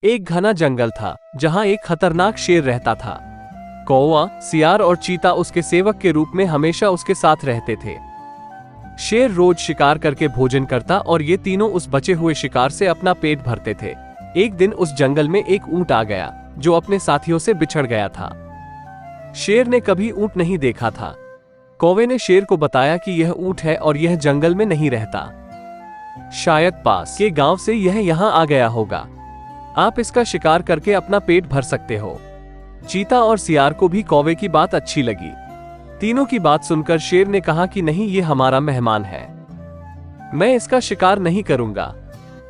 एक घना जंगल था जहां एक खतरनाक शेर रहता था। कौवा, सियार और चीता उसके सेवक के रूप में हमेशा उसके साथ रहते थे। शेर रोज शिकार करके भोजन करता और ये तीनों उस बचे हुए शिकार से अपना पेट भरते थे। एक दिन उस जंगल में एक ऊंट आ गया जो अपने साथियों से बिछड़ गया था। शेर ने कभी ऊंट नहीं देखा था। कौवे ने शेर को बताया कि यह ऊंट है और यह जंगल में नहीं रहता। शायद पास के गांव से यह यहां आ गया होगा। आप इसका शिकार करके अपना पेट भर सकते हो। चीता और सियार को भी कौवे की बात अच्छी लगी। तीनों की बात सुनकर शेर ने कहा कि नहीं, ये हमारा मेहमान है, मैं इसका शिकार नहीं करूंगा।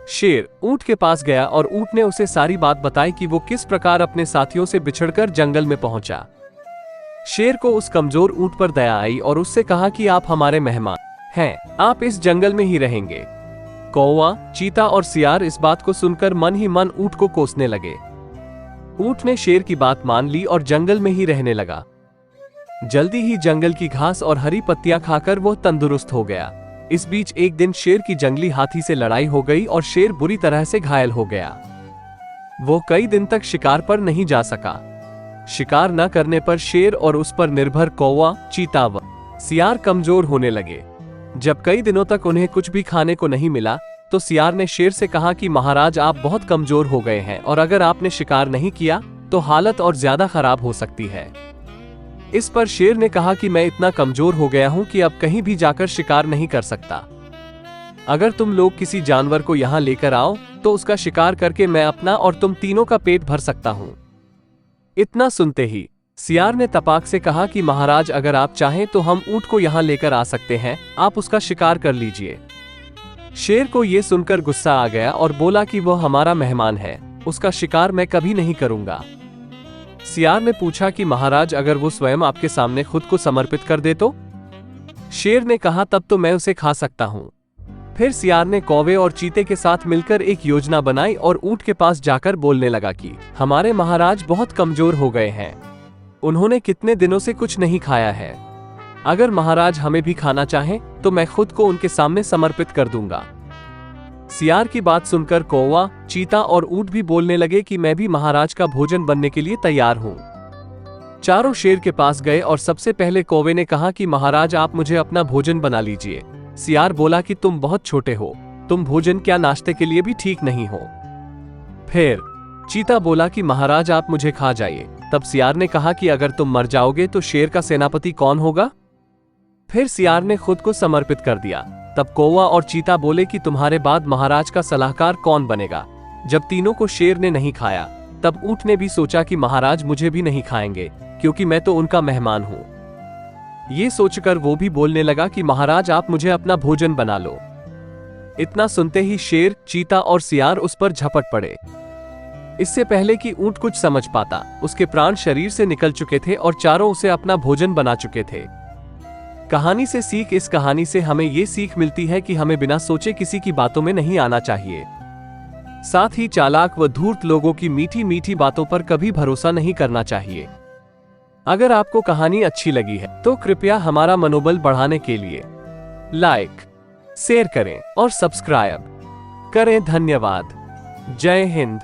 शेर ऊंट के पास गया और ऊंट ने उसे सारी बात बताई कि वो किस प्रकार अपने साथियों से बिछड़कर जंगल में पहुंचा। शेर को उस कमजोर ऊंट पर दया आई और उससे कहा कि आप हमारे मेहमान हैं, आप इस जंगल में ही रहेंगे। कौवा, चीता और सियार इस बात को सुनकर मन ही मन ऊंट को कोसने लगे। ऊंट ने शेर की बात मान ली और जंगल में ही रहने लगा। जल्दी ही जंगल की घास और हरी पत्तियां खाकर वो तंदुरुस्त हो गया। इस बीच एक दिन शेर की जंगली हाथी से लड़ाई हो गई और शेर बुरी तरह से घायल हो गया। वो कई दिन तक शिकार पर नहीं जा सका। शिकार न करने पर शेर और उस पर निर्भर कौवा, चीता व सियार कमजोर होने लगे। जब कई दिनों तक उन्हें कुछ भी खाने को नहीं मिला तो सियार ने शेर से कहा कि महाराज, आप बहुत कमजोर हो गए हैं और अगर आपने शिकार नहीं किया तो हालत और ज्यादा खराब हो सकती है। इस पर शेर ने कहा कि मैं इतना कमजोर हो गया हूं कि अब कहीं भी जाकर शिकार नहीं कर सकता। अगर तुम लोग किसी जानवर को यहां लेकर आओ तो उसका शिकार करके मैं अपना और तुम तीनों का पेट भर सकता हूं। इतना सुनते ही सियार ने तपाक से कहा कि महाराज, अगर आप चाहें तो हम ऊंट को यहां लेकर आ सकते हैं, आप उसका शिकार कर लीजिए। शेर को यह सुनकर गुस्सा आ गया और बोला कि वह हमारा मेहमान है, उसका शिकार मैं कभी नहीं करूंगा। सियार ने पूछा कि महाराज, अगर वो स्वयं आपके सामने खुद को समर्पित कर दे तो? शेर ने कहा, तब तो मैं उसे खा सकता हूं। फिर सियार ने कौवे और चीते के साथ मिलकर एक योजना बनाई और ऊंट के पास जाकर बोलने लगा कि हमारे महाराज बहुत कमजोर हो गए हैं, उन्होंने कितने दिनों से कुछ नहीं खाया है। अगर महाराज हमें भी खाना चाहें तो मैं खुद को उनके सामने समर्पित कर दूंगा। सियार की बात सुनकर कौवा, चीता और ऊंट भी बोलने लगे कि मैं भी महाराज का भोजन बनने के लिए तैयार हूं। चारों शेर के पास गए और सबसे पहले कौवे ने कहा कि महाराज, आप मुझे अपना भोजन बना लीजिए। सियार बोला कि तुम बहुत छोटे हो, तुम भोजन क्या नाश्ते के लिए भी ठीक नहीं हो। फिर चीता बोला कि महाराज, आप मुझे खा जाइए। तब सियार ने कहा कि अगर तुम मर जाओगे तो शेर का सेनापति कौन होगा? फिर सियार ने खुद को समर्पित कर दिया। तब कौवा और चीता बोले कि तुम्हारे बाद महाराज का सलाहकार कौन बनेगा? जब तीनों को शेर ने नहीं खाया तब ऊंट ने भी सोचा कि महाराज मुझे भी नहीं खाएंगे क्योंकि मैं तो उनका मेहमान हूं। ये सोचकर वो भी बोलने लगा कि महाराज, आप मुझे अपना भोजन बना लो। इतना सुनते ही शेर, चीता और सियार उस पर झपट पड़े। इससे पहले कि ऊंट कुछ समझ पाता, उसके प्राण शरीर से निकल चुके थे और चारों उसे अपना भोजन बना चुके थे। कहानी से सीख, इस कहानी से हमें ये सीख मिलती है कि हमें बिना सोचे किसी की बातों में नहीं आना चाहिए। साथ ही चालाक व धूर्त लोगों की मीठी मीठी बातों पर कभी भरोसा नहीं करना चाहिए। अगर आपको कहानी अच्छी लगी है तो कृपया हमारा मनोबल बढ़ाने के लिए लाइक, शेयर करें और सब्सक्राइब करें। धन्यवाद। जय हिंद।